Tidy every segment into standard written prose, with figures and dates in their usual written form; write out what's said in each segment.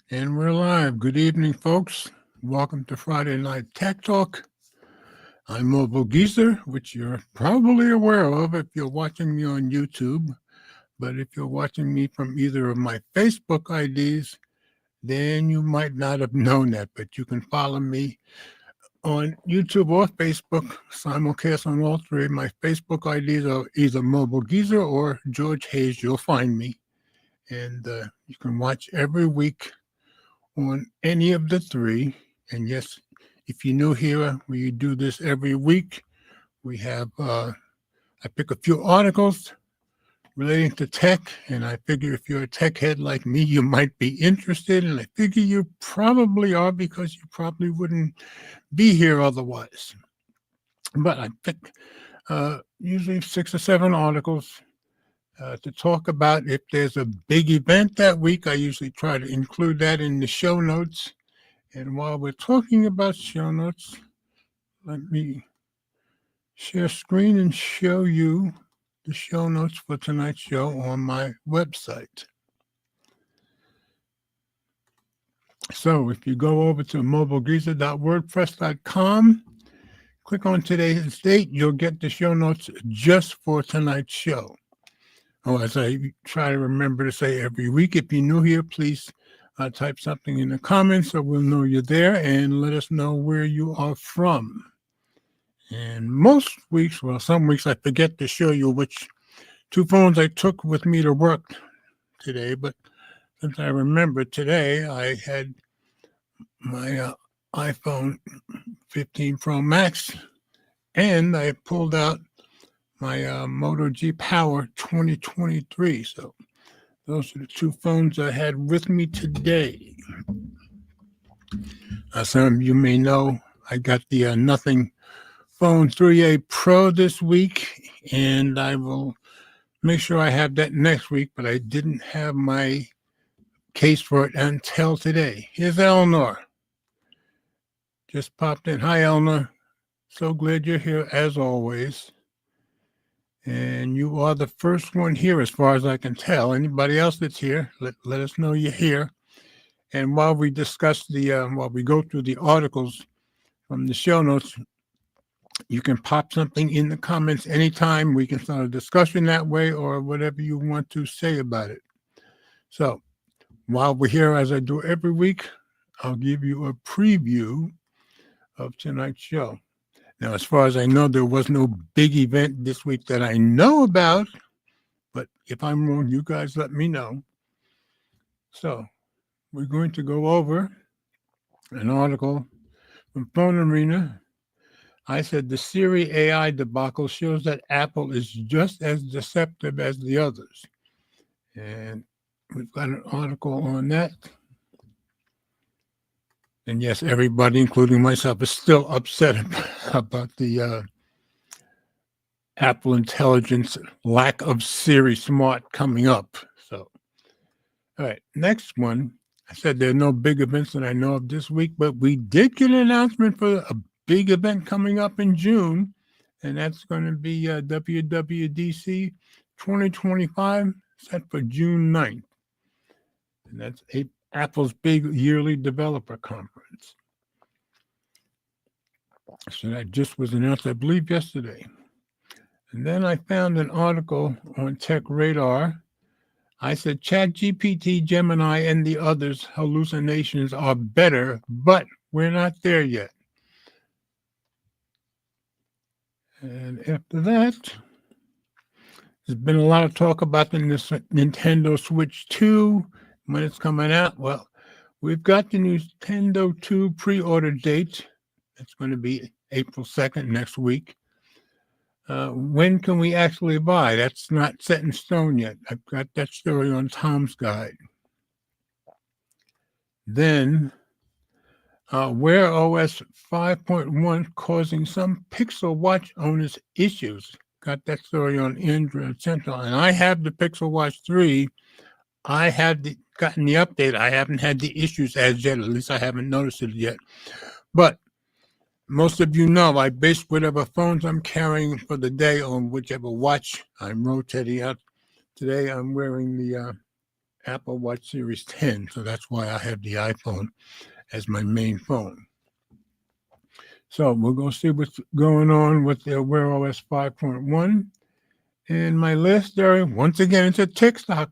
And we're live. Good evening, folks. Welcome to Friday Night Tech Talk. I'm Mobile Geezer, which you're probably aware of if you're watching me on YouTube. But if you're watching me from either of my Facebook IDs, then you might not have known that. But you can follow me on YouTube or Facebook, simulcast on all three. My Facebook IDs are either Mobile Geezer or George Hayes. You'll find me. And you can watch every week on any of the three. And yes, if you're new here, we do this every week. We have, I pick a few articles relating to tech, and I figure if you're a tech head like me, you might be interested. And I figure you probably are because you probably wouldn't be here otherwise. But I pick usually 6 or 7 articles to talk about. If there's a big event that week, I usually try to include that in the show notes. And while we're talking about show notes, let me share screen and show you the show notes for tonight's show on my website. So if you go over to mobilegeezer.wordpress.com, click on today's date, you'll get the show notes just for tonight's show. Oh, as I try to remember to say every week, if you're new here, please type something in the comments so we'll know you're there and let us know where you are from. And most weeks, well, some weeks I forget to show you which 2 phones I took with me to work today. But since I remember today, I had my iPhone 15 Pro Max, and I pulled out my Moto G Power 2023. So those are the 2 phones I had with me today. Some of you may know I got the Nothing Phone 3A Pro this week, and I will make sure I have that next week, but I didn't have my case for it until today. Here's Eleanor. Just popped in. Hi, Eleanor. So glad you're here, as always. And you are the first one here, as far as I can tell. Anybody else that's here, let us know you're here. And while we discuss while we go through the articles from the show notes, you can pop something in the comments anytime. We can start a discussion that way or whatever you want to say about it. So while we're here, as I do every week, I'll give you a preview of tonight's show. Now, as far as I know, there was no big event this week that I know about, but if I'm wrong, you guys let me know. So we're going to go over an article from Phone Arena. I said the Siri AI debacle shows that Apple is just as deceptive as the others. And we've got an article on that. And yes, everybody, including myself, is still upset about the Apple Intelligence lack of Siri Smart coming up. So, all right, next one. I said there are no big events that I know of this week, but we did get an announcement for a big event coming up in June, and that's going to be WWDC 2025, set for June 9th. And that's Apple's big yearly developer conference. So that just was announced, I believe, yesterday. And then I found an article on Tech Radar. I said ChatGPT, Gemini, and the others' hallucinations are better, but we're not there yet. And after that, there's been a lot of talk about the Nintendo Switch 2, when it's coming out. Well, we've got the Nintendo 2 pre-order date. It's going to be April 2nd, next week. When can we actually buy? That's not set in stone yet. I've got that story on Tom's Guide. Then, Wear OS 5.1 causing some Pixel Watch owners issues. Got that story on Android Central. And I have the Pixel Watch 3. I have gotten the update. I haven't had the issues as yet. At least I haven't noticed it yet. But most of you know I base whatever phones I'm carrying for the day on whichever watch I'm rotating out. Today I'm wearing the Apple Watch Series 10, so that's why I have the iPhone as my main phone. So we're going to see what's going on with the Wear OS 5.1. And my last story, once again, it's a TikTok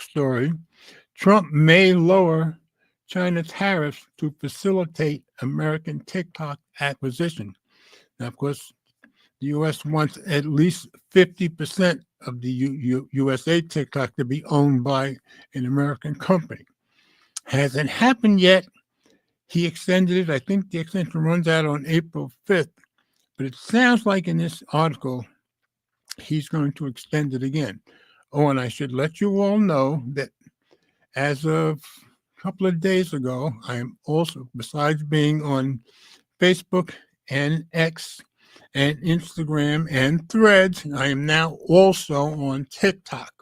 story. Trump may lower China tariffs to facilitate American TikTok acquisition. Now, of course, the U.S. wants at least 50% of the USA TikTok to be owned by an American company. Hasn't happened yet. He extended it. I think the extension runs out on April 5th, but it sounds like in this article, he's going to extend it again. Oh, and I should let you all know that as of a couple of days ago, I am also, besides being on Facebook and X and Instagram and Threads, I am now also on TikTok.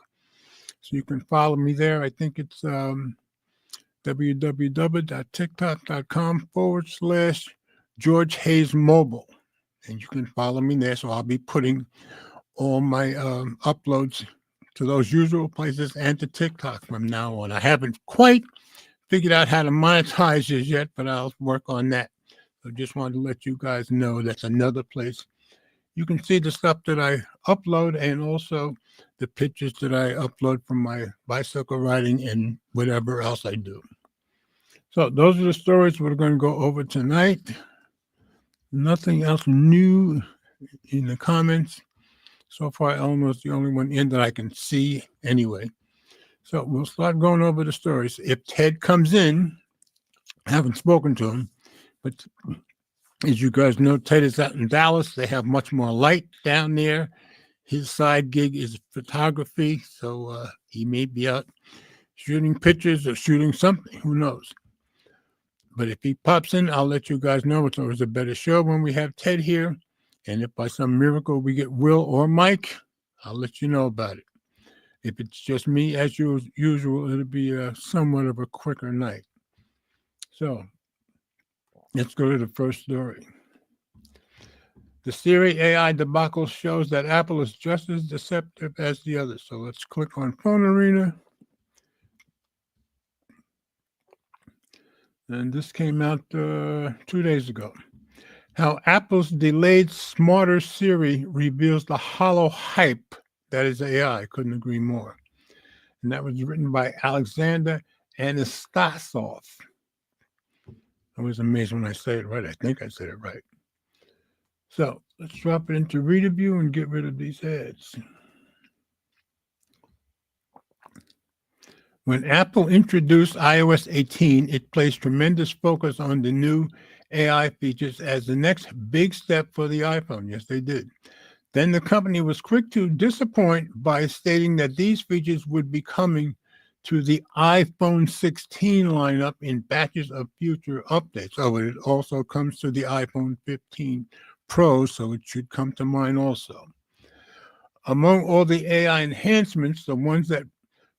So you can follow me there. I think it's www.tiktok.com/George Hayes Mobile. And you can follow me there. So I'll be putting all my uploads to those usual places and to TikTok from now on. I haven't quite figured out how to monetize this yet, but I'll work on that. So just wanted to let you guys know that's another place. You can see the stuff that I upload and also the pictures that I upload from my bicycle riding and whatever else I do. So those are the stories we're going to go over tonight. Nothing else new in the comments. So far, Eleanor's the only one in that I can see anyway. So we'll start going over the stories. If Ted comes in, I haven't spoken to him, but as you guys know, Ted is out in Dallas. They have much more light down there. His side gig is photography, so he may be out shooting pictures or shooting something. Who knows? But if he pops in, I'll let you guys know. It's always a better show when we have Ted here. And if by some miracle we get Will or Mike, I'll let you know about it. If it's just me, as usual, it'll be somewhat of a quicker night. So let's go to the first story. The Siri AI debacle shows that Apple is just as deceptive as the others. So let's click on Phone Arena. And this came out 2 days ago. How Apple's delayed smarter Siri reveals the hollow hype that is AI. Couldn't agree more. And that was written by Alexander Anastasov. I was amazed when I say it right. I think I said it right. So let's drop it into Reader View and get rid of these ads. When Apple introduced iOS 18, it placed tremendous focus on the new AI features as the next big step for the iPhone. Yes, they did. Then the company was quick to disappoint by stating that these features would be coming to the iPhone 16 lineup in batches of future updates. Oh, it also comes to the iPhone 15 Pro, so it should come to mine also. Among all the AI enhancements, the ones that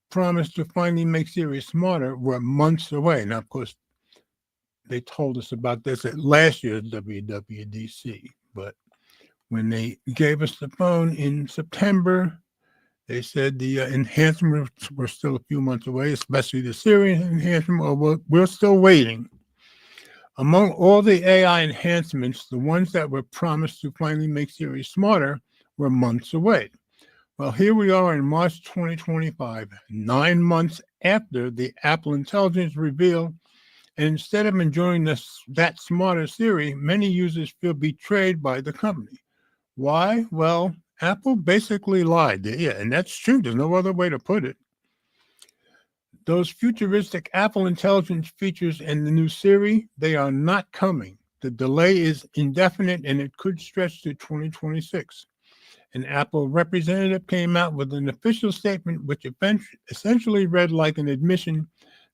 promised to finally make Siri smarter were months away. Now, of course, they told us about this at last year's WWDC, but when they gave us the phone in September, they said the enhancements were still a few months away, especially the Siri enhancement. Well, we're still waiting. Among all the AI enhancements, the ones that were promised to finally make Siri smarter were months away. Well, here we are in March 2025, 9 months after the Apple Intelligence reveal, and instead of enjoying that smarter Siri, many users feel betrayed by the company. Why? Well, Apple basically lied. Yeah, and that's true. There's no other way to put it. Those futuristic Apple Intelligence features and the new Siri, they are not coming. The delay is indefinite and it could stretch to 2026. An Apple representative came out with an official statement which essentially read like an admission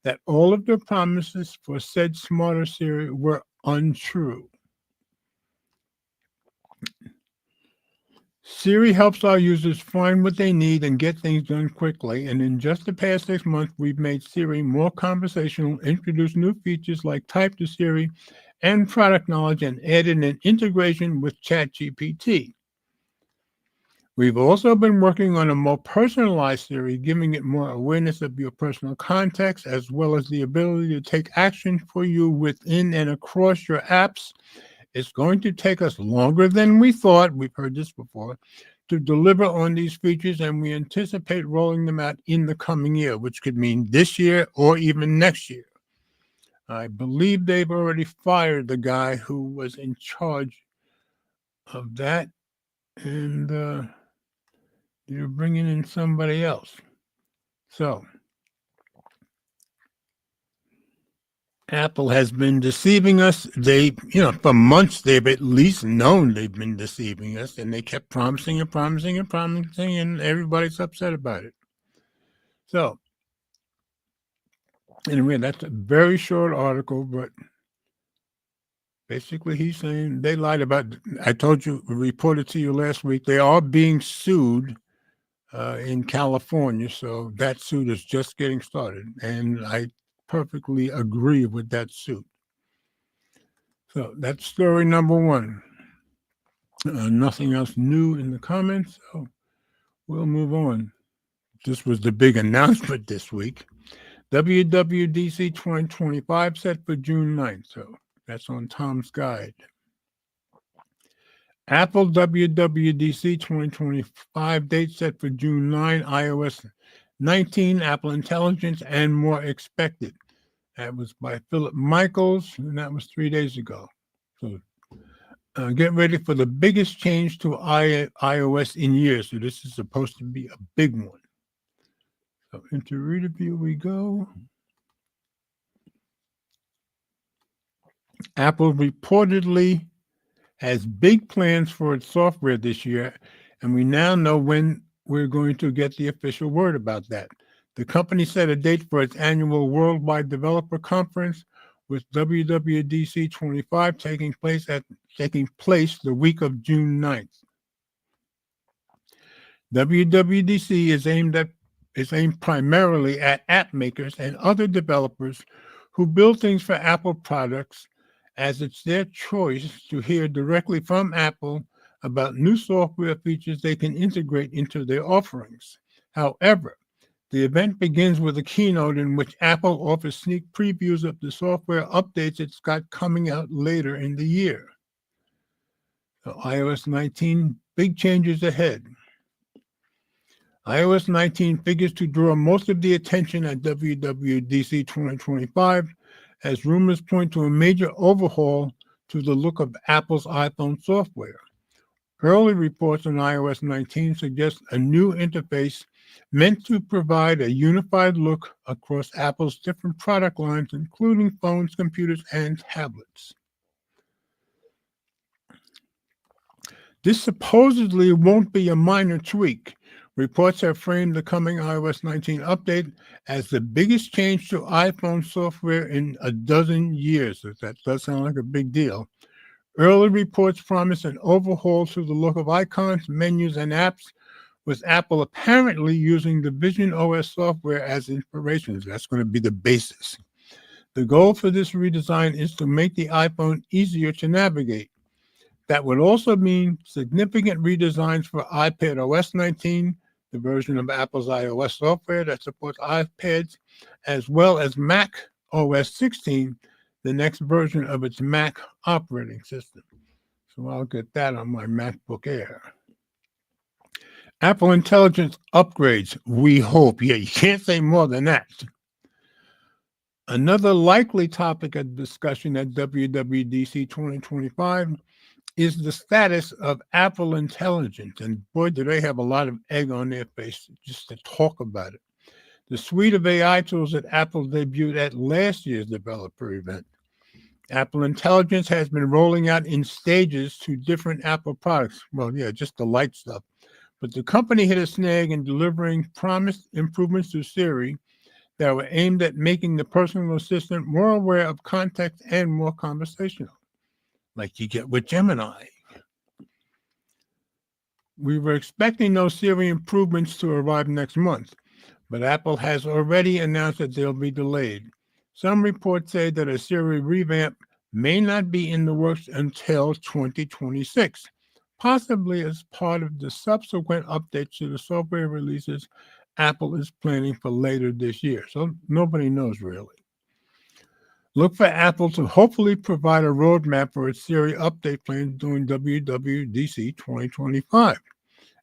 that all of their promises for said smarter Siri were untrue. Siri helps our users find what they need and get things done quickly, and in just the past 6 months, we've made Siri more conversational, introduced new features like Type to Siri and Product Knowledge, and added an integration with ChatGPT. We've also been working on a more personalized Siri, giving it more awareness of your personal context, as well as the ability to take action for you within and across your apps. It's going to take us longer than we thought, we've heard this before, to deliver on these features, and we anticipate rolling them out in the coming year, which could mean this year or even next year. I believe they've already fired the guy who was in charge of that, and they're bringing in somebody else. So, Apple has been deceiving us. For months, they've at least known they've been deceiving us, and they kept promising and promising and promising, and everybody's upset about it. So, anyway, that's a very short article, but basically he's saying they lied about it. I told you, reported to you last week, they are being sued in California, so that suit is just getting started, and I perfectly agree with that suit. So that's story number one. Nothing else new in the comments, so we'll move on. This was the big announcement this week. WWDC 2025 set for June 9th, so that's on Tom's Guide. Apple WWDC 2025 date set for June 9, iOS 19, Apple Intelligence, and more expected. That was by Philip Michaels, and that was 3 days ago. So get ready for the biggest change to iOS in years. So this is supposed to be a big one. So into reader view we go. Apple reportedly has big plans for its software this year, and we now know when we're going to get the official word about that. The company set a date for its annual Worldwide Developer Conference, with WWDC 25 taking place the week of June 9th. WWDC is aimed primarily at app makers and other developers who build things for Apple products, as it's their choice to hear directly from Apple about new software features they can integrate into their offerings. However, the event begins with a keynote in which Apple offers sneak previews of the software updates it's got coming out later in the year. So iOS 19, big changes ahead. iOS 19 figures to draw most of the attention at WWDC 2025, as rumors point to a major overhaul to the look of Apple's iPhone software. Early reports on iOS 19 suggest a new interface meant to provide a unified look across Apple's different product lines, including phones, computers, and tablets. This supposedly won't be a minor tweak. Reports have framed the coming iOS 19 update as the biggest change to iPhone software in a dozen years. That does sound like a big deal. Early reports promise an overhaul to the look of icons, menus, and apps, with Apple apparently using the Vision OS software as inspiration. That's going to be the basis. The goal for this redesign is to make the iPhone easier to navigate. That would also mean significant redesigns for iPad OS 19, the version of Apple's iOS software that supports iPads, as well as Mac OS 16, the next version of its Mac operating system. So I'll get that on my MacBook Air. Apple Intelligence upgrades, we hope. Yeah, you can't say more than that. Another likely topic of discussion at WWDC 2025 is the status of Apple Intelligence. And boy, do they have a lot of egg on their face just to talk about it. The suite of AI tools that Apple debuted at last year's developer event. Apple Intelligence has been rolling out in stages to different Apple products. Well, yeah, just the light stuff. But the company hit a snag in delivering promised improvements to Siri that were aimed at making the personal assistant more aware of context and more conversational, like you get with Gemini. We were expecting those Siri improvements to arrive next month, but Apple has already announced that they'll be delayed. Some reports say that a Siri revamp may not be in the works until 2026. possibly as part of the subsequent updates to the software releases Apple is planning for later this year. So nobody knows really. Look for Apple to hopefully provide a roadmap for its Siri update plans during WWDC 2025.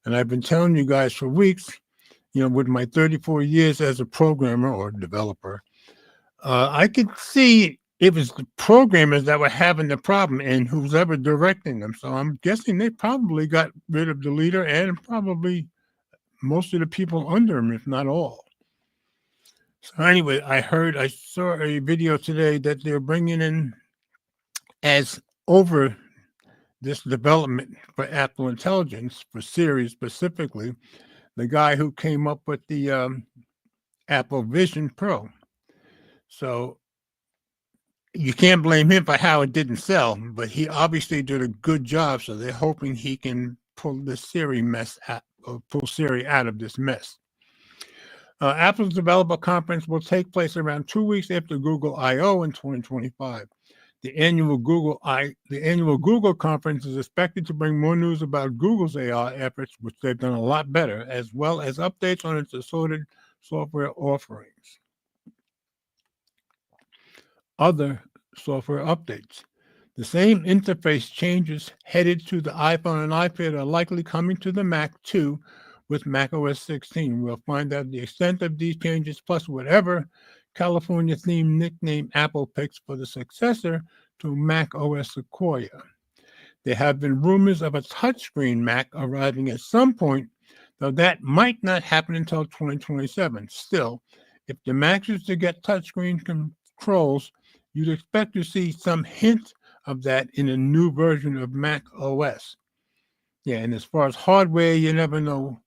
And I've been telling you guys for weeks, with my 34 years as a programmer or developer, I could see it was the programmers that were having the problem and who's ever directing them. So I'm guessing they probably got rid of the leader and probably most of the people under him, if not all. So anyway, I saw a video today that they're bringing in as over this development for Apple Intelligence, for Siri specifically, the guy who came up with the Apple Vision Pro. So you can't blame him for how it didn't sell, but he obviously did a good job. So they're hoping he can pull the Siri mess out, or pull Siri out of this mess. Apple's developer conference will take place around 2 weeks after Google I/O in 2025. The annual Google conference is expected to bring more news about Google's AI efforts, which they've done a lot better, as well as updates on its assorted software offerings. Other software updates. The same interface changes headed to the iPhone and iPad are likely coming to the Mac too, with macOS 16. We'll find out the extent of these changes, plus whatever California-themed nickname Apple picks for the successor to macOS Sequoia. There have been rumors of a touchscreen Mac arriving at some point, though that might not happen until 2027. Still, if the Mac is to get touchscreen controls, you'd expect to see some hint of that in a new version of Mac OS. Yeah, and as far as hardware, you never know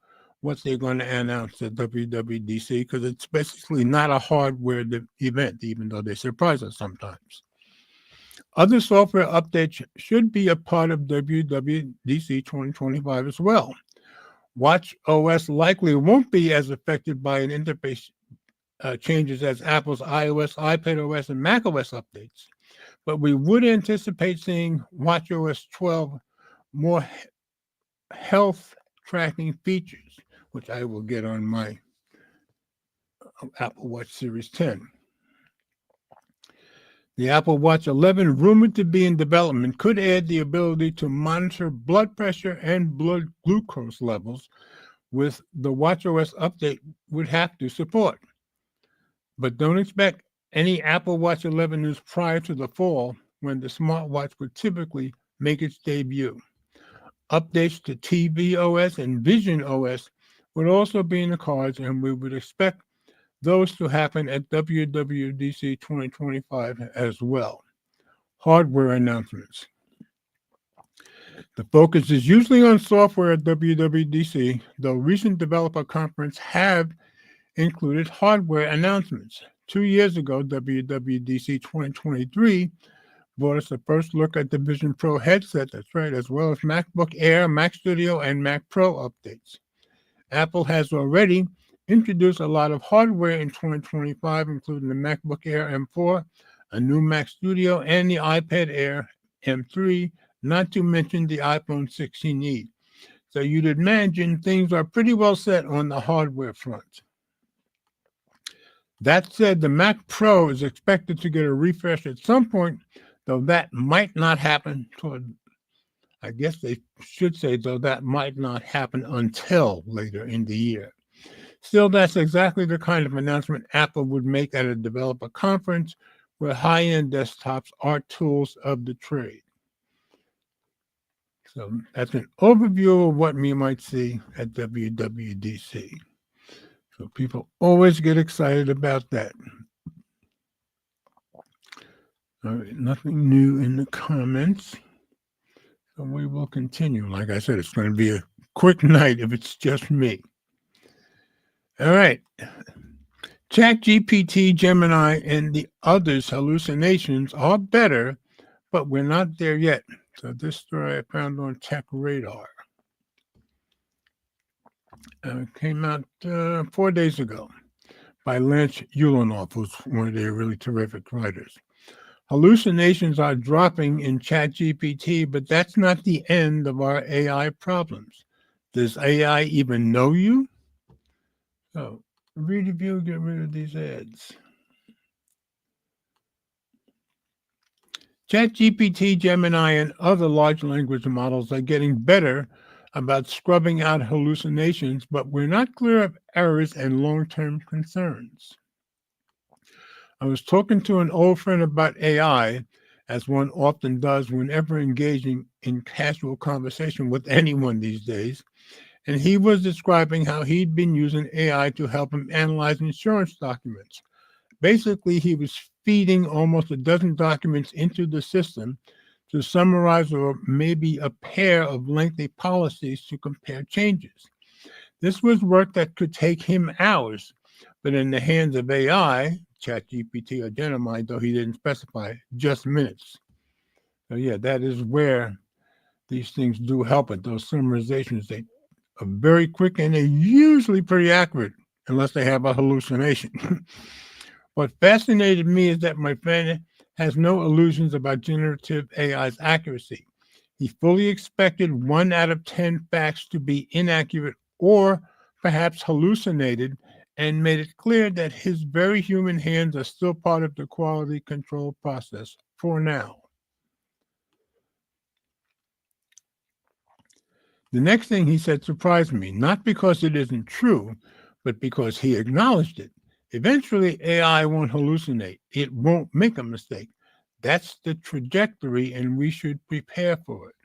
what they're going to announce at WWDC because it's basically not a hardware event, even though they surprise us sometimes. Other software updates should be a part of WWDC 2025 as well. Watch OS likely won't be as affected by an interface changes as Apple's iOS, iPadOS, and macOS updates, but we would anticipate seeing watchOS 12 more health tracking features, which I will get on my Apple Watch Series 10. The Apple Watch 11, rumored to be in development, could add the ability to monitor blood pressure and blood glucose levels, with the watchOS update would have to support. But don't expect any Apple Watch 11 news prior to the fall, when the smartwatch would typically make its debut. Updates to tvOS and visionOS would also be in the cards, and we would expect those to happen at WWDC 2025 as well. Hardware announcements. The focus is usually on software at WWDC, though recent developer conferences have included hardware announcements. 2 years ago, WWDC 2023 brought us the first look at the Vision Pro headset, that's right, as well as MacBook Air, Mac Studio, and Mac Pro updates. Apple has already introduced a lot of hardware in 2025, including the MacBook Air M4, a new Mac Studio, and the iPad Air M3, not to mention the iPhone 16e. So you'd imagine things are pretty well set on the hardware front. That said, the Mac Pro is expected to get a refresh at some point, though that might not happen I guess they should say, though that might not happen until later in the year. Still, that's exactly the kind of announcement Apple would make at a developer conference where high-end desktops are tools of the trade. So that's an overview of what we might see at WWDC. So people always get excited about that. All right, nothing new in the comments. So we will continue. Like I said, it's going to be a quick night if it's just me. All right. ChatGPT, Gemini, and the others' hallucinations are better, but we're not there yet. So this story I found on Tech Radar. Came out 4 days ago by Lance Ulanoff, who's one of their really terrific writers. Hallucinations are dropping in ChatGPT, but that's not the end of our AI problems. Does AI even know you? So, read review, get rid of these ads. ChatGPT, Gemini, and other large language models are getting better about scrubbing out hallucinations, but we're not clear of errors and long-term concerns. I was talking to an old friend about AI, as one often does whenever engaging in casual conversation with anyone these days, and he was describing how he'd been using AI to help him analyze insurance documents. Basically, he was feeding almost a dozen documents into the system to summarize or maybe a pair of lengthy policies to compare changes. This was work that could take him hours, but in the hands of AI, ChatGPT or Gemini, though he didn't specify, just minutes. So yeah, that is where these things do help it. Those summarizations, they are very quick and they're usually pretty accurate, unless they have a hallucination. What fascinated me is that my friend has no illusions about generative AI's accuracy. He fully expected 1 out of 10 facts to be inaccurate or perhaps hallucinated, and made it clear that his very human hands are still part of the quality control process for now. The next thing he said surprised me, not because it isn't true, but because he acknowledged it. Eventually, AI won't hallucinate. It won't make a mistake. That's the trajectory, and we should prepare for it.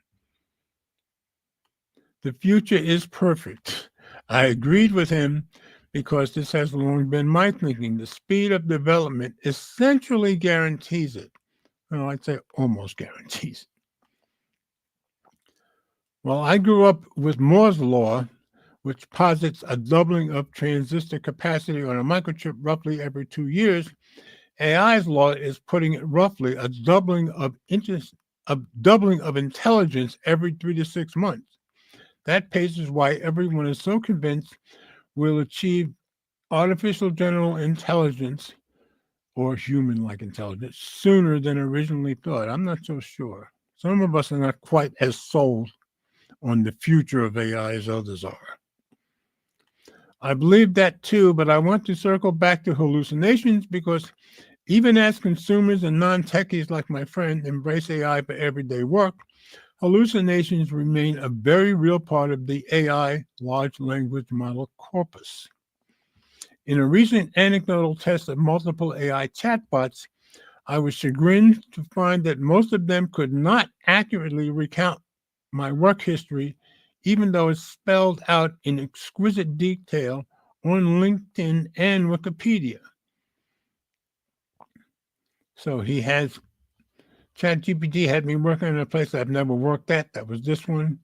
The future is perfect. I agreed with him because this has long been my thinking. The speed of development essentially guarantees it. Well, I'd say almost guarantees it. Well, I grew up with Moore's Law, which posits a doubling of transistor capacity on a microchip roughly every 2 years. AI's law is putting it roughly a doubling of intelligence every 3 to 6 months. That pace is why everyone is so convinced we'll achieve artificial general intelligence or human-like intelligence sooner than originally thought. I'm not so sure. Some of us are not quite as sold on the future of AI as others are. I believe that too, but I want to circle back to hallucinations because even as consumers and non-techies like my friend embrace AI for everyday work, hallucinations remain a very real part of the AI large language model corpus. In a recent anecdotal test of multiple AI chatbots, I was chagrined to find that most of them could not accurately recount my work history, even though it's spelled out in exquisite detail on LinkedIn and Wikipedia. So ChatGPT had me working in a place I've never worked at. That was this one.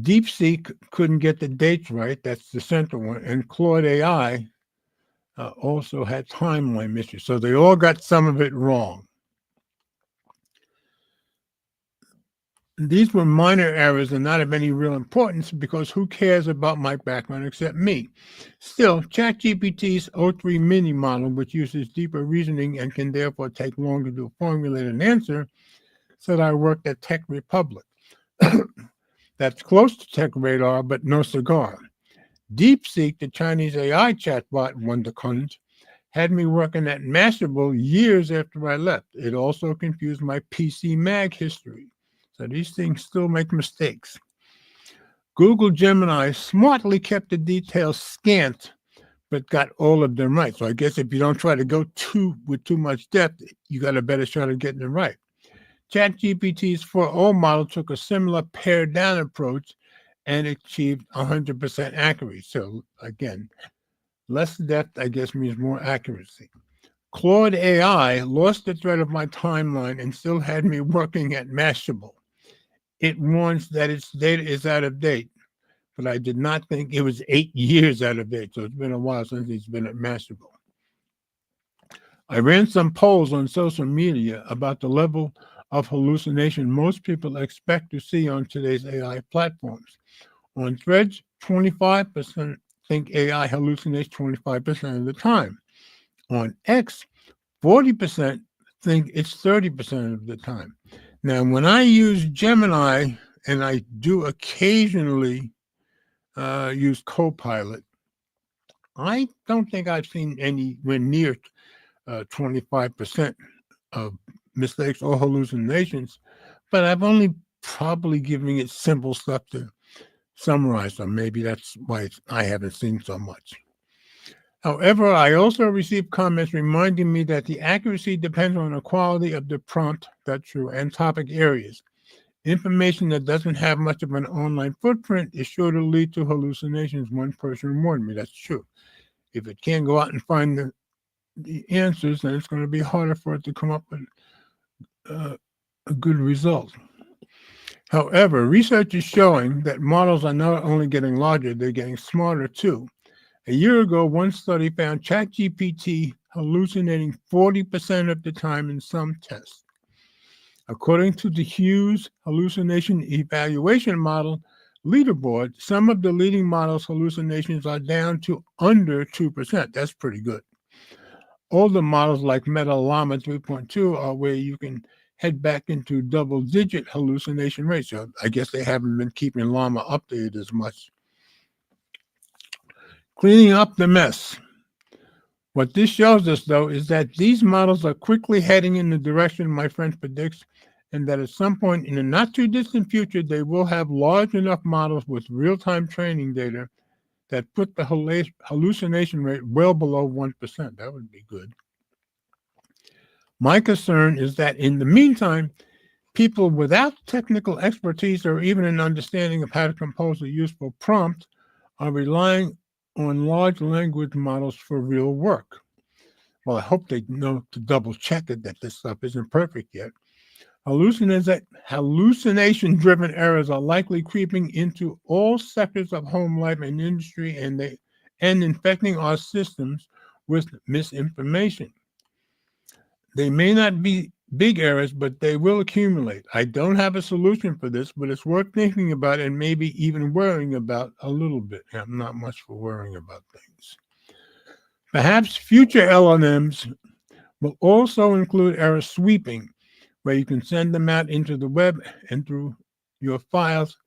DeepSeek couldn't get the dates right. That's the central one. And Claude AI also had timeline mysteries. So they all got some of it wrong. These were minor errors and not of any real importance because who cares about my background except me? Still, ChatGPT's O3 mini model, which uses deeper reasoning and can therefore take longer to formulate an answer, said I worked at Tech Republic. That's close to Tech Radar, but no cigar. DeepSeek, the Chinese AI chatbot, WonderCon, had me working at Mashable years after I left. It also confused my PC Mag history. So these things still make mistakes. Google Gemini smartly kept the details scant, but got all of them right. So I guess if you don't try to go with too much depth, you got a better shot at getting it right. ChatGPT's 4.0 model took a similar pared down approach and achieved 100% accuracy. So again, less depth, I guess, means more accuracy. Claude AI lost the thread of my timeline and still had me working at Mashable. It warns that its data is out of date, but I did not think it was 8 years out of date. So it's been a while since it's been at Mashable. I ran some polls on social media about the level of hallucination most people expect to see on today's AI platforms. On Threads, 25% think AI hallucinates 25% of the time. On X, 40% think it's 30% of the time. Now, when I use Gemini, and I do occasionally use Copilot, I don't think I've seen anywhere near 25% of mistakes or hallucinations, but I've only probably given it simple stuff to summarize them. Maybe that's why I haven't seen so much. However, I also received comments reminding me that the accuracy depends on the quality of the prompt, that's true, and topic areas. Information that doesn't have much of an online footprint is sure to lead to hallucinations. One person warned me. That's true. If it can't go out and find the answers, then it's going to be harder for it to come up with a good result. However, research is showing that models are not only getting larger, they're getting smarter too. A year ago, one study found ChatGPT hallucinating 40% of the time in some tests. According to the Hughes Hallucination Evaluation Model Leaderboard, some of the leading models' hallucinations are down to under 2%. That's pretty good. Older models like Meta Llama 3.2 are where you can head back into double-digit hallucination rates. So I guess they haven't been keeping Llama updated as much. Cleaning up the mess. What this shows us, though, is that these models are quickly heading in the direction my friend predicts, and that at some point in the not-too-distant future, they will have large enough models with real-time training data that put the hallucination rate well below 1%. That would be good. My concern is that in the meantime, people without technical expertise or even an understanding of how to compose a useful prompt are relying on large language models for real work. Well, I hope they know to double check it that this stuff isn't perfect yet. Hallucination-driven errors are likely creeping into all sectors of home life and industry, and infecting our systems with misinformation. They may not be big errors, but they will accumulate. I don't have a solution for this, but it's worth thinking about and maybe even worrying about a little bit. I'm not much for worrying about things. Perhaps future LLMs will also include error sweeping, where you can send them out into the web and through your files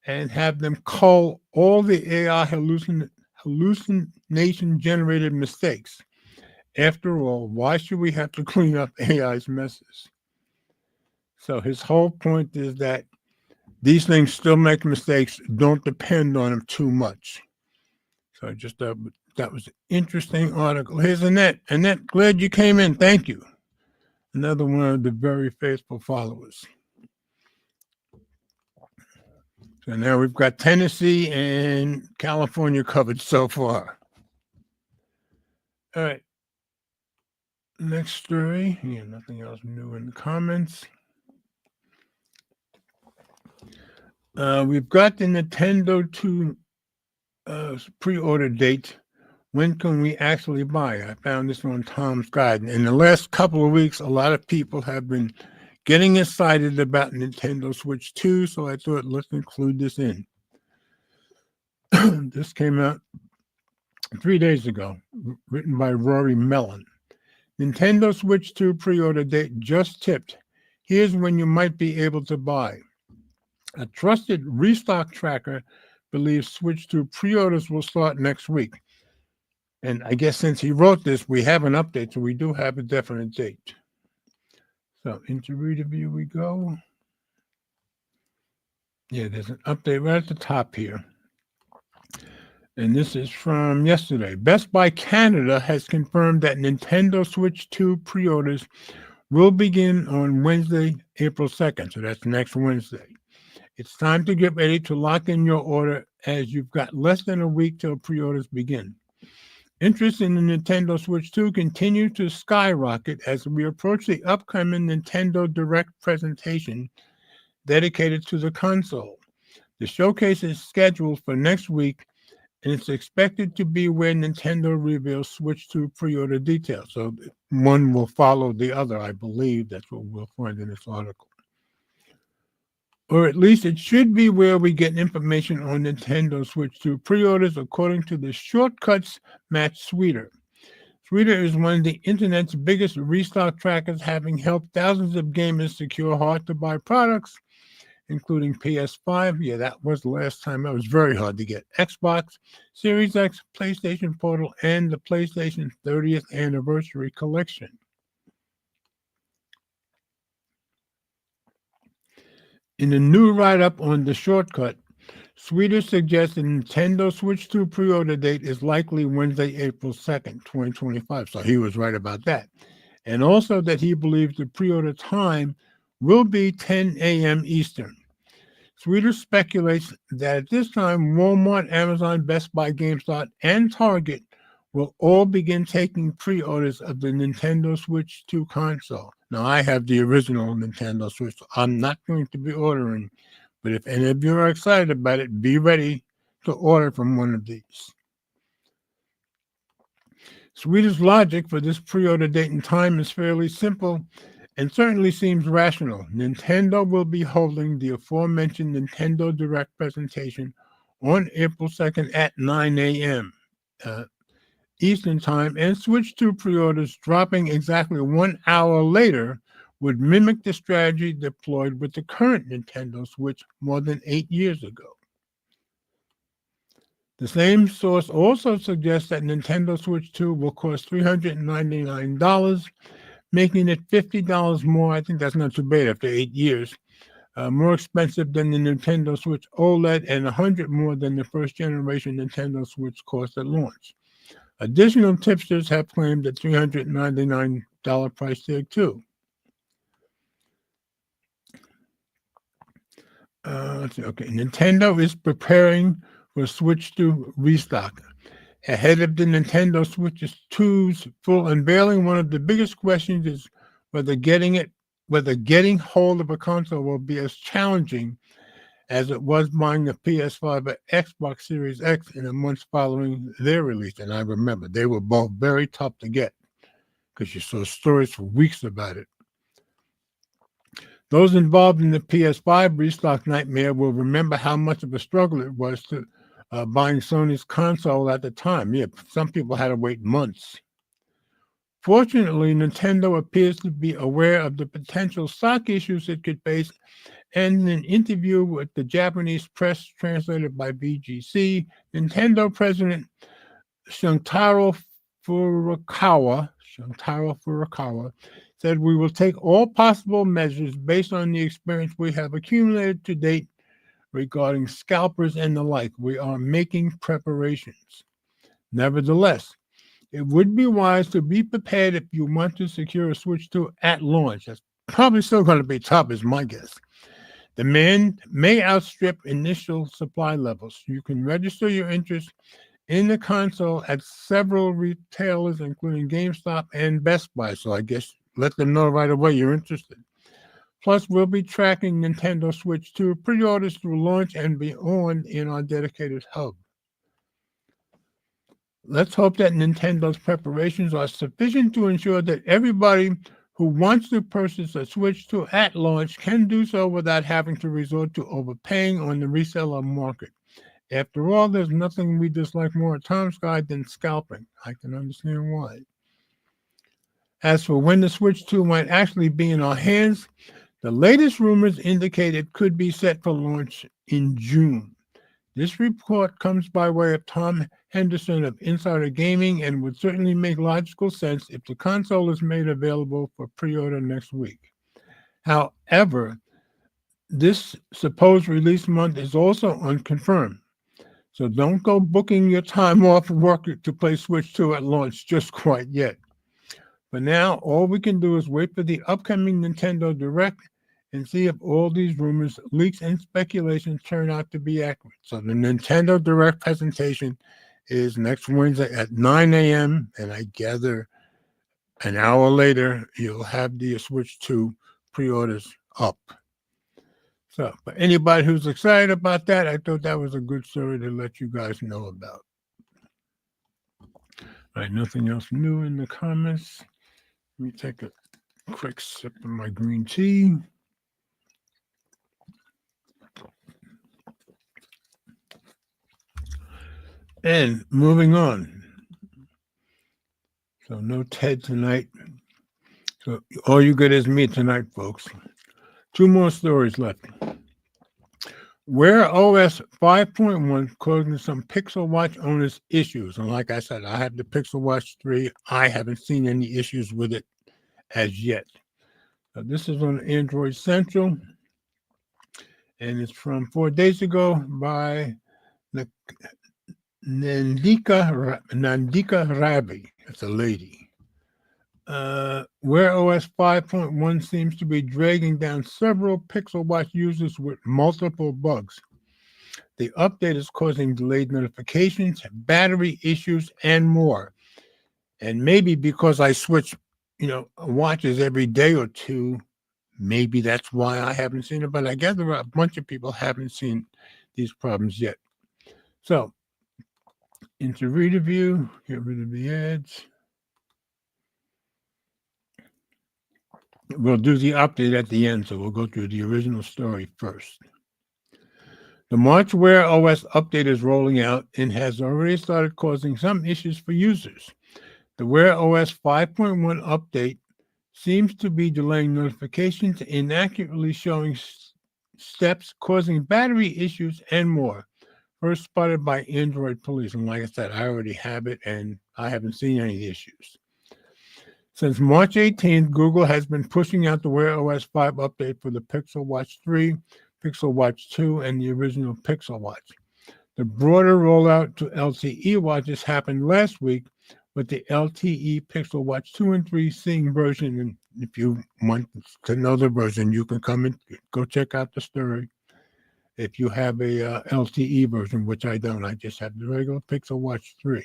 and have them cull all the AI hallucination-generated mistakes. After all, why should we have to clean up AI's messes? So his whole point is that these things still make mistakes. Don't depend on them too much. So just that was an interesting article. Here's Annette. Annette, glad you came in. Thank you. Another one of the very faithful followers. So now we've got Tennessee and California covered so far. All right. Next story. Yeah, nothing else new in the comments. We've got the Nintendo 2 pre-order date. When can we actually buy? I found this on Tom's Guide. In the last couple of weeks, a lot of people have been getting excited about Nintendo Switch 2, so I thought let's include this in. This came out 3 days ago, written by Rory Mellon. Nintendo Switch 2 pre-order date just tipped. Here's when you might be able to buy. A trusted restock tracker believes Switch 2 pre-orders will start next week. And I guess since he wrote this, we have an update, so we do have a definite date. So into reader view we go. Yeah, there's an update right at the top here. And this is from yesterday. Best Buy Canada has confirmed that Nintendo Switch 2 pre-orders will begin on Wednesday, April 2nd. So that's next Wednesday. It's time to get ready to lock in your order, as you've got less than a week till pre-orders begin. Interest in the Nintendo Switch 2 continues to skyrocket as we approach the upcoming Nintendo Direct presentation dedicated to the console. The showcase is scheduled for next week, and it's expected to be where Nintendo reveals Switch 2 pre-order details. So one will follow the other, I believe. That's what we'll find in this article. Or at least it should be where we get information on Nintendo Switch 2 pre-orders, according to the Shortcuts Matt Sweeter. Sweeter is one of the internet's biggest restock trackers, having helped thousands of gamers secure hard-to-buy products, including PS5. Yeah, that was the last time. That was very hard to get. Xbox, Series X, PlayStation Portal, and the PlayStation 30th Anniversary Collection. In a new write-up on The Shortcut, Sweeter suggests the Nintendo Switch 2 pre-order date is likely Wednesday, April 2nd, 2025. So he was right about that. And also that he believes the pre-order time will be 10 a.m. Eastern. Sweeter speculates that at this time, Walmart, Amazon, Best Buy, GameStop, and Target will all begin taking pre-orders of the Nintendo Switch 2 console. Now, I have the original Nintendo Switch. So I'm not going to be ordering, but if any of you are excited about it, be ready to order from one of these. Sweeter's logic for this pre-order date and time is fairly simple and certainly seems rational. Nintendo will be holding the aforementioned Nintendo Direct presentation on April 2nd at 9 a.m. Eastern Time, and Switch 2 pre-orders dropping exactly 1 hour later would mimic the strategy deployed with the current Nintendo Switch more than 8 years ago. The same source also suggests that Nintendo Switch 2 will cost $399, making it $50 more. I think that's not too bad after 8 years. More expensive than the Nintendo Switch OLED and $100 more than the first generation Nintendo Switch cost at launch. Additional tipsters have claimed the $399 price tag too. Okay, Nintendo is preparing for Switch 2 restock. Ahead of the Nintendo Switch 2's full unveiling, one of the biggest questions is whether getting hold of a console will be as challenging as it was buying the PS5 or Xbox Series X in the months following their release. And I remember they were both very tough to get because you saw stories for weeks about it. Those involved in the PS5 restock nightmare will remember how much of a struggle it was to buying Sony's console at the time. Yeah, some people had to wait months. Fortunately, Nintendo appears to be aware of the potential stock issues it could face, and in an interview with the Japanese press translated by VGC, Nintendo President Shuntaro Furukawa said, "We will take all possible measures based on the experience we have accumulated to date regarding scalpers and the like. We are making preparations. Nevertheless, it would be wise to be prepared if you want to secure a Switch 2 at launch. That's probably still going to be tough, is my guess. Demand may outstrip initial supply levels. You can register your interest in the console at several retailers, including GameStop and Best Buy. So I guess let them know right away you're interested. Plus, we'll be tracking Nintendo Switch 2 pre-orders through launch and beyond in our dedicated hub. Let's hope that Nintendo's preparations are sufficient to ensure that everybody who wants to purchase a Switch 2 at launch can do so without having to resort to overpaying on the reseller market. After all, there's nothing we dislike more at Tom's Guide than scalping. I can understand why. As for when the Switch 2 might actually be in our hands, the latest rumors indicate it could be set for launch in June. This report comes by way of Tom Henderson of Insider Gaming and would certainly make logical sense if the console is made available for pre-order next week. However, this supposed release month is also unconfirmed. So don't go booking your time off work to play Switch 2 at launch just quite yet. For now, all we can do is wait for the upcoming Nintendo Direct and see if all these rumors, leaks, and speculations turn out to be accurate. So the Nintendo Direct presentation is next Wednesday at 9 a.m. And I gather an hour later, you'll have the Switch 2 pre-orders up. So for anybody who's excited about that, I thought that was a good story to let you guys know about. All right, nothing else new in the comments. Let me take a quick sip of my green tea. And moving on. So no Ted tonight. So all you get is me tonight, folks. 2 more stories left. Wear OS 5.1 causing some Pixel Watch owners issues. And like I said, I have the Pixel Watch 3. I haven't seen any issues with it as yet. So this is on Android Central. And it's from 4 days ago by Nandika Rabi. It's a lady. Wear OS 5.1 seems to be dragging down several Pixel Watch users with multiple bugs. The update is causing delayed notifications, battery issues, and more. And maybe because I switch, watches every day or two, maybe that's why I haven't seen it. But I gather a bunch of people haven't seen these problems yet. So, into reader view, get rid of the ads. We'll do the update at the end, so we'll go through the original story first. The March Wear OS update is rolling out and has already started causing some issues for users. The Wear OS 5.1 update seems to be delaying notifications, inaccurately showing steps, causing battery issues, and more. First spotted by Android police. And like I said, I already have it, and I haven't seen any issues. Since March 18th, Google has been pushing out the Wear OS 5 update for the Pixel Watch 3, Pixel Watch 2, and the original Pixel Watch. The broader rollout to LTE watches happened last week, with the LTE Pixel Watch 2 and 3 seeing version. And if you want to know the version, you can come and go check out the story. If you have a LTE version, which I don't, I just have the regular Pixel Watch 3.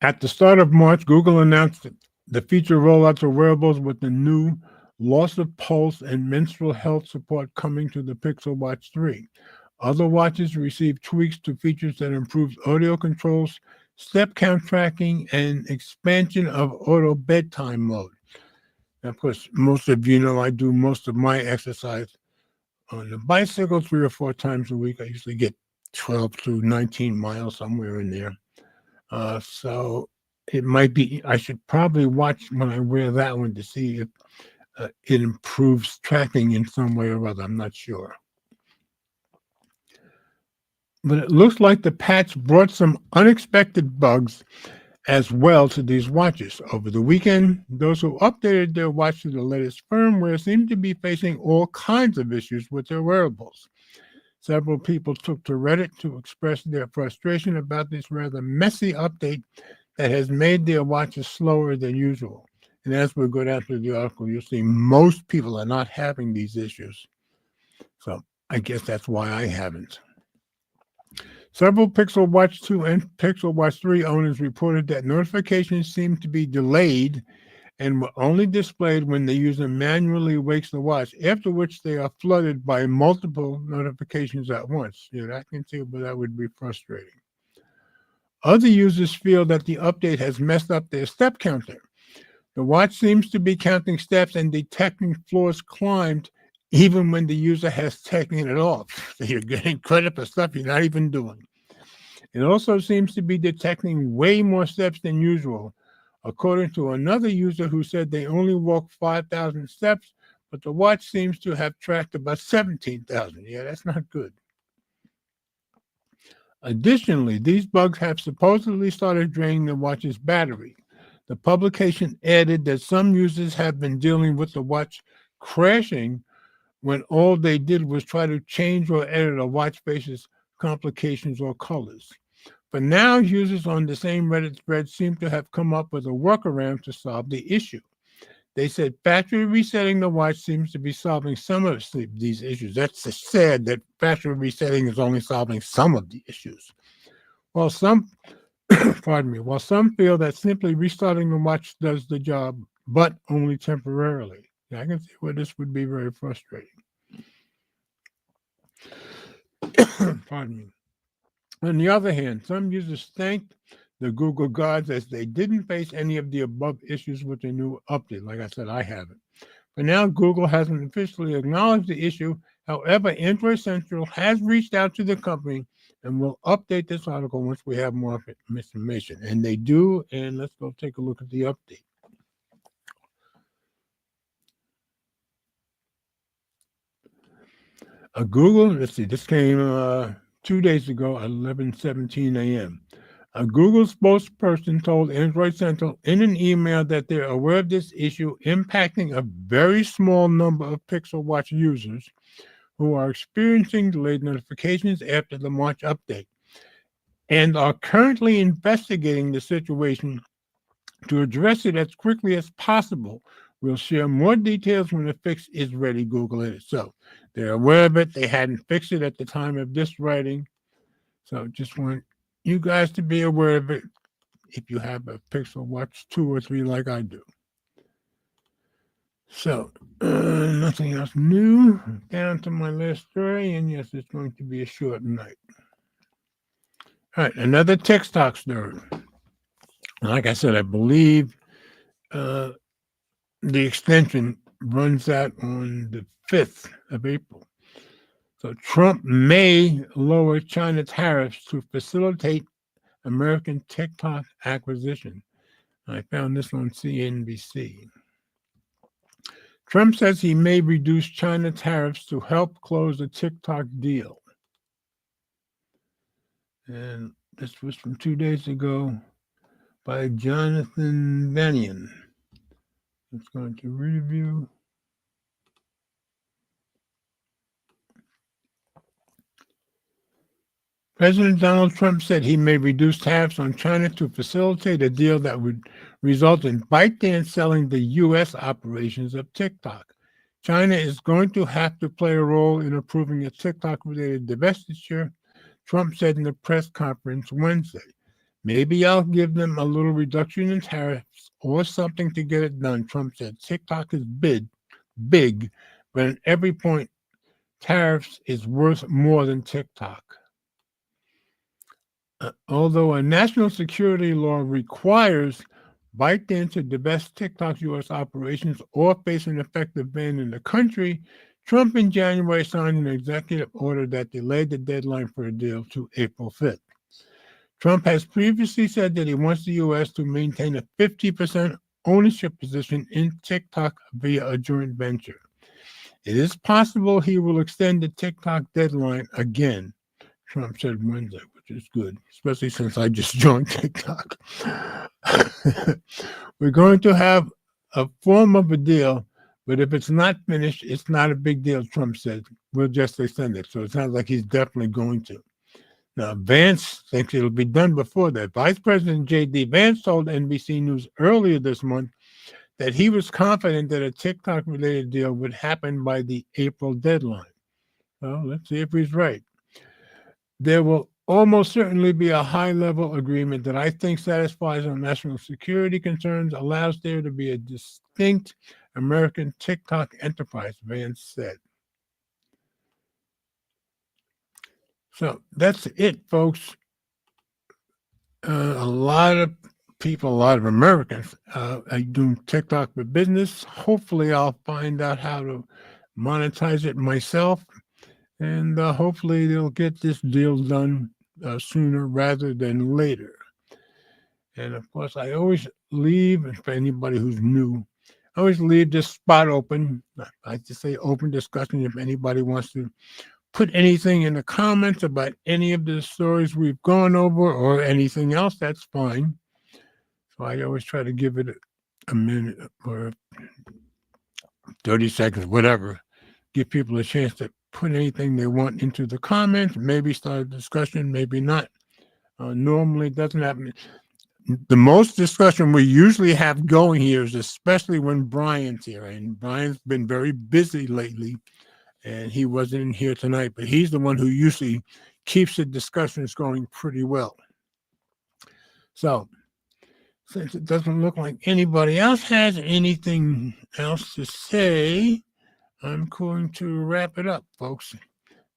At the start of March, Google announced the feature rollouts of wearables with the new loss of pulse and menstrual health support coming to the Pixel Watch 3. Other watches received tweaks to features that improves audio controls, step count tracking, and expansion of auto bedtime mode. Now, of course, most of you know I do most of my exercise on the bicycle 3 or 4 times a week. I usually get 12 to 19 miles, somewhere in there. So it might be, I should probably watch when I wear that one to see if it improves tracking in some way or other. I'm not sure. But it looks like the patch brought some unexpected bugs as well to these watches. Over the weekend, those who updated their watch to the latest firmware seemed to be facing all kinds of issues with their wearables. Several people took to Reddit to express their frustration about this rather messy update that has made their watches slower than usual. And as we go down through the article, you'll see most people are not having these issues. So I guess that's why I haven't. Several Pixel Watch 2 and Pixel Watch 3 owners reported that notifications seemed to be delayed and were only displayed when the user manually wakes the watch, after which they are flooded by multiple notifications at once. Yeah, I can see where that would be frustrating. Other users feel that the update has messed up their step counter. The watch seems to be counting steps and detecting floors climbed even when the user has taken it off. So you're getting credit for stuff you're not even doing. It also seems to be detecting way more steps than usual, according to another user who said they only walked 5,000 steps, but the watch seems to have tracked about 17,000. Yeah, that's not good. Additionally, these bugs have supposedly started draining the watch's battery. The publication added that some users have been dealing with the watch crashing when all they did was try to change or edit a watch face's complications or colors. But now users on the same Reddit thread seem to have come up with a workaround to solve the issue. They said factory resetting the watch seems to be solving some of these issues. That's sad that factory resetting is only solving some of the issues. While some, while some feel that simply restarting the watch does the job, but only temporarily. Yeah, I can see where this would be very frustrating. Pardon me. On the other hand, some users thanked the Google gods as they didn't face any of the above issues with the new update. Like I said, I haven't. For now, Google hasn't officially acknowledged the issue. However, Android Central has reached out to the company and will update this article once we have more information. And they do, and let's go take a look at the update. Google, let's see, this came 2 days ago at 11:17 a.m. A Google spokesperson told Android Central in an email that they're aware of this issue impacting a very small number of Pixel Watch users who are experiencing delayed notifications after the March update and are currently investigating the situation to address it as quickly as possible. We'll share more details when the fix is ready, Google is. So they're aware of it. They hadn't fixed it at the time of this writing. So just want you guys to be aware of it if you have a Pixel Watch 2 or 3 like I do. So nothing else new. Down to my last story, and yes, it's going to be a short night. All right, another TikTok story. Like I said, I believe the extension runs out on the 5th of April. So Trump may lower China tariffs to facilitate American TikTok acquisition. I found this on CNBC. Trump says he may reduce China tariffs to help close the TikTok deal. And this was from 2 days ago by Jonathan Vanian. It's going to review. President Donald Trump said he may reduce tariffs on China to facilitate a deal that would result in ByteDance selling the U.S. operations of TikTok. China is going to have to play a role in approving a TikTok-related divestiture, Trump said in a press conference Wednesday. Maybe I'll give them a little reduction in tariffs or something to get it done, Trump said. TikTok is big, but at every point, tariffs is worth more than TikTok. Although a national security law requires ByteDance to divest TikTok's U.S. operations or face an effective ban in the country, Trump in January signed an executive order that delayed the deadline for a deal to April 5th. Trump has previously said that he wants the U.S. to maintain a 50% ownership position in TikTok via a joint venture. It is possible he will extend the TikTok deadline again, Trump said Wednesday, which is good, especially since I just joined TikTok. We're going to have a form of a deal, but if it's not finished, it's not a big deal, Trump said. We'll just extend it. So it sounds like he's definitely going to. Now, Vance thinks it'll be done before that. Vice President J.D. Vance told NBC News earlier this month that he was confident that a TikTok-related deal would happen by the April deadline. Well, let's see if he's right. There will almost certainly be a high-level agreement that I think satisfies our national security concerns, allows there to be a distinct American TikTok enterprise, Vance said. So that's it, folks. A lot of people, a lot of Americans are doing TikTok for business. Hopefully, I'll find out how to monetize it myself. And hopefully they'll get this deal done sooner rather than later. And of course, I always leave, for anybody who's new, I always leave this spot open. I like to say open discussion if anybody wants to put anything in the comments about any of the stories we've gone over or anything else, that's fine. So I always try to give it a minute or 30 seconds, whatever, give people a chance to put anything they want into the comments, maybe start a discussion, maybe not. Normally it doesn't happen. The most discussion we usually have going here is especially when Brian's here, and Brian's been very busy lately, and he wasn't in here tonight, but he's the one who usually keeps the discussions going pretty well. So, since it doesn't look like anybody else has anything else to say, I'm going to wrap it up, folks.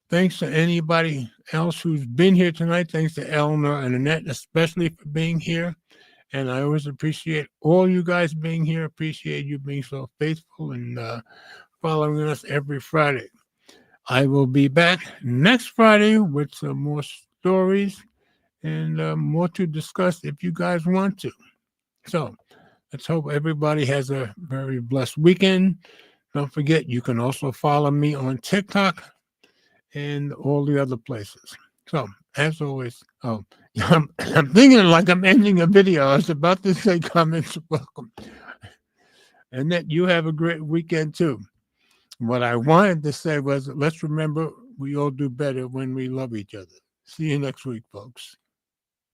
Thanks to anybody else who's been here tonight. Thanks to Eleanor and Annette, especially for being here. And I always appreciate all you guys being here. Appreciate you being so faithful and following us every Friday. I will be back next Friday with some more stories and more to discuss if you guys want to. So let's hope everybody has a very blessed weekend. Don't forget, you can also follow me on TikTok and all the other places. So, as always, I'm thinking like I'm ending a video. I was about to say comments welcome. And that you have a great weekend too. What I wanted to say was let's remember we all do better when we love each other. See you next week, folks.